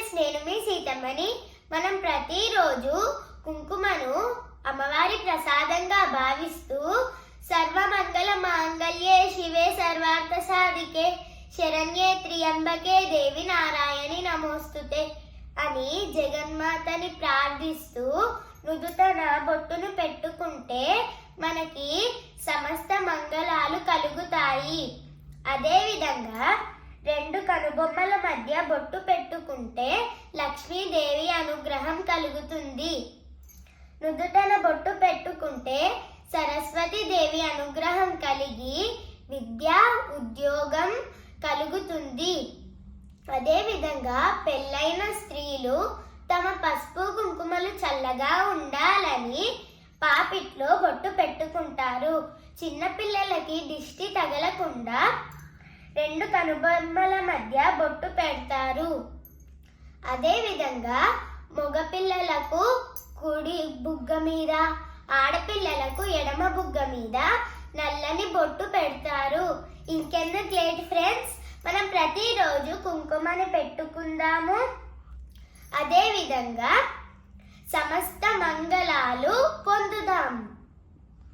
Friends, నేను మీ సీతమ్మని. మనం ప్రతిరోజు కుంకుమను అమ్మవారి ప్రసాదంగా భావిస్తూ సర్వమంగళ మాంగళ్యే శివే సర్వార్థ సాధికే శరణ్యే త్ర్యంబకే దేవి నారాయణి నమోస్తుతే అని జగన్మాతని ప్రార్థిస్తూ నుదుటన బొట్టును పెట్టుకుంటే మనకి సమస్త మంగళాలు కలుగుతాయి. అదేవిధంగా 2 కనుబొమ్మల మధ్య బొట్టు పెట్టుకుంటే లక్ష్మీదేవి అనుగ్రహం కలుగుతుంది. నుదుటన బొట్టు పెట్టుకుంటే సరస్వతి దేవి అనుగ్రహం కలిగి విద్య, ఉద్యోగం కలుగుతుంది. అదేవిధంగా పెళ్ళైన స్త్రీలు తమ పసుపు కుంకుమలు చల్లగా ఉండాలని పాపిట్లో బొట్టు పెట్టుకుంటారు. చిన్నపిల్లలకి దిష్టి తగలకుండా 2 కనుబొమ్మల మధ్య బొట్టు పెడతారు. అదేవిధంగా మగపిల్లలకు కుడి బుగ్గ మీద, ఆడపిల్లలకు ఎడమ బుగ్గ మీద నల్లని బొట్టు పెడతారు. ఇంకెందుకు లేట్ ఫ్రెండ్స్, మనం ప్రతిరోజు కుంకుమని పెట్టుకుందాము. అదేవిధంగా సమస్త మంగళాలు పొందుదాం.